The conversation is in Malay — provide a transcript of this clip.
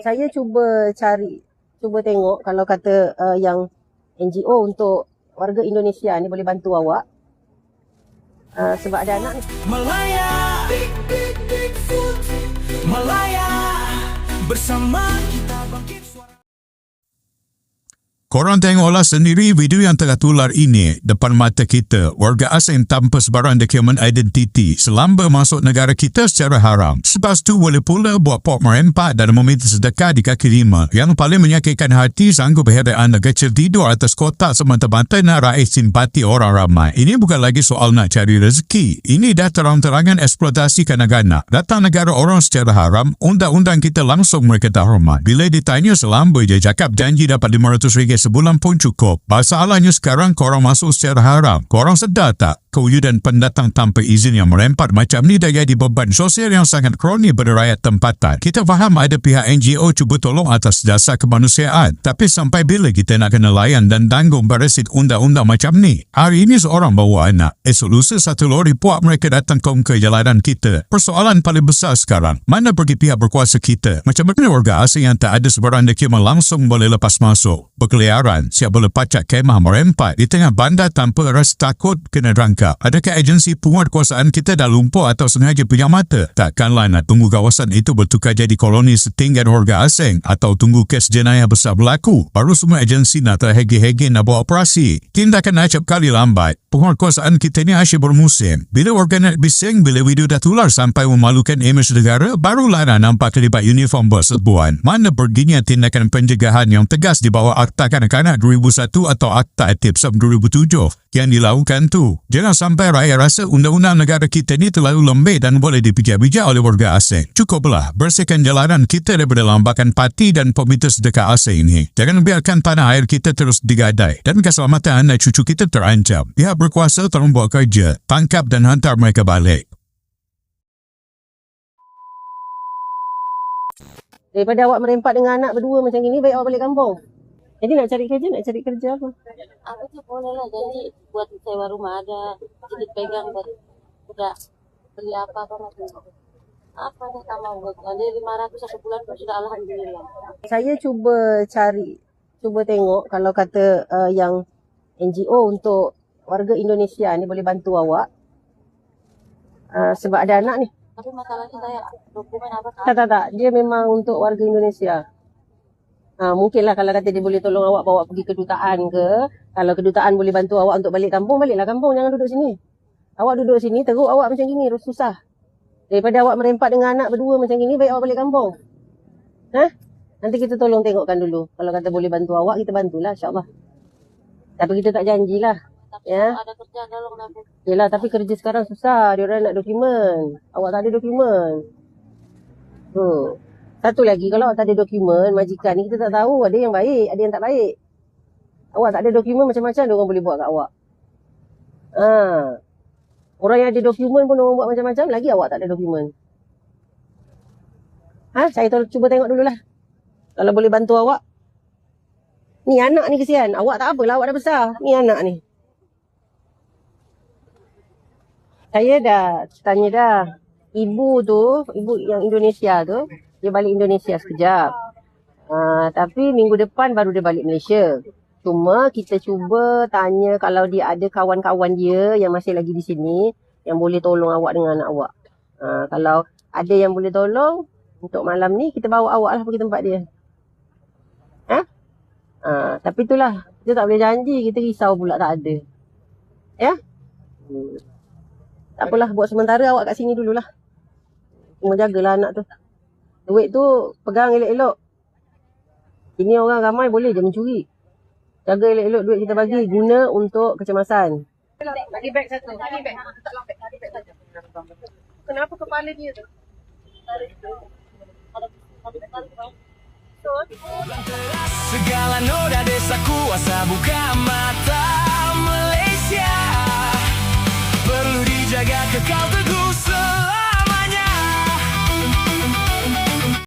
Saya cuba tengok kalau kata yang NGO untuk warga Indonesia ni boleh bantu awak. Sebab ada anak ni. Malaya, Malaya, bersama kita bangkit suara. Korang tengoklah sendiri video yang tengah tular ini depan mata kita. Warga asing tanpa sebarang dokumen identiti selamba masuk negara kita secara haram. Selepas tu boleh pula buat pok merempat dan meminta sedekah di kaki lima. Yang paling menyakitkan hati, sanggup berhadap anak kecil tidur atas kotak semata-mata nak raih simpati orang ramai. Ini bukan lagi soal nak cari rezeki. Ini dah terang-terangan eksploitasi kanak-kanak. Datang negara orang secara haram, undang-undang kita langsung mereka tak hormat. Bila ditanya selamba je cakap janji dapat RM500 sebulan pun cukup. Masalahnya sekarang korang masuk secara haram. Korang sedar tak? Kewujudan pendatang tanpa izin yang merempat macam ni dah jadi beban sosial yang sangat kroni pada rakyat tempatan. Kita faham ada pihak NGO cuba tolong atas dasar kemanusiaan. Tapi sampai bila kita nak kena layan dan tanggung beresit undang-undang macam ni? Hari ini seorang bawa anak. Esok lusa satu lori puak mereka datang ke jalanan kita. Persoalan paling besar sekarang, mana pergi pihak berkuasa kita? Macam mana warga asing yang tak ada sebarang dokumen langsung boleh lepas masuk? Berkeliaran, siap boleh pacak kemah merempat di tengah bandar tanpa rasa takut kena rangkap. Adakah agensi penguatkuasaan kita dah lumpuh atau sengaja pejam mata? Takkanlah nak tunggu kawasan itu bertukar jadi koloni setinggan warga asing atau tunggu kes jenayah besar berlaku baru semua agensi nak terhege-hege nak buat operasi. Tindakan acap kali lambat. Penguatkuasaan kita ni asyik bermusim. Bila warga nak bising, bila video dah tular sampai memalukan imej negara, barulah nak nampak terlibat uniform berserbuan. Mana perginya tindakan pencegahan yang tegas di bawah Akta Kanak-Kanak 2001 atau Akta Atipsam 2007 yang dilakukan tu? Jangan sampai rakyat rasa undang-undang negara kita ni terlalu lembek dan boleh dipijak-bijak oleh warga asing. Cukuplah, bersihkan jalanan kita daripada lambakan parti dan peminta sedekah asing ini. Jangan biarkan tanah air kita terus digadai dan keselamatan anak cucu kita terancam. Pihak berkuasa tolong buat kerja, tangkap dan hantar mereka balik. Daripada awak merempat dengan anak berdua macam ini, baik awak balik kampung. Jadi nak cari kerja apa? Aku tu boleh lah, jadi buat sewa rumah ada, jadi pegang udah beli apa-apa macam itu. Apa dah tak mau, jadi 500 satu bulan pun sudah alhamdulillah. Saya cuba tengok kalau kata yang NGO untuk warga Indonesia ni boleh bantu awak. Sebab ada anak ni. Tapi masalahnya saya dokumen apa? Tak. Dia memang untuk warga Indonesia. Mungkinlah kalau kata dia boleh tolong awak bawa pergi kedutaan ke. Kalau kedutaan boleh bantu awak untuk balik kampung, baliklah kampung. Jangan duduk sini. Awak duduk sini, teruk awak macam gini, susah. Daripada awak merempat dengan anak berdua macam gini, baik awak balik kampung. Nanti kita tolong tengokkan dulu. Kalau kata boleh bantu awak, kita bantulah insyaAllah. Tapi kita tak janjilah. Tapi ya. ada kerja tolong aku. Yelah, tapi kerja sekarang susah. Diorang nak dokumen. Awak tak ada dokumen. Satu lagi, kalau awak tak ada dokumen, majikan ni kita tak tahu. Ada yang baik, ada yang tak baik. Awak tak ada dokumen, macam-macam diorang boleh buat kat awak. Orang yang ada dokumen pun diorang buat macam-macam, lagi awak tak ada dokumen. Saya cuba tengok dululah. Kalau boleh bantu awak. Ni anak ni kesian. Awak tak apalah, awak dah besar. Ni anak ni. Saya dah tanya dah. Ibu yang Indonesia tu, dia balik Indonesia sekejap. Tapi minggu depan baru dia balik Malaysia. Cuma kita cuba tanya kalau dia ada kawan-kawan dia yang masih lagi di sini yang boleh tolong awak dengan anak awak. Kalau ada yang boleh tolong untuk malam ni, kita bawa awak lah pergi tempat dia. Tapi itulah, kita tak boleh janji, kita risau pula tak ada. Ya? Tak apalah, buat sementara awak kat sini dululah. Cuma jagalah anak tu. Duit tu pegang elok-elok. Ini orang ramai boleh je mencuri. Jaga elok-elok duit kita bagi, guna untuk kecemasan. Bagi beg satu. Bagi beg. Bagi beg saja. Kenapa kepala dia tu? Segala noda desa kuasa buka mata Malaysia. Perlu dijaga kekal teguh selalu.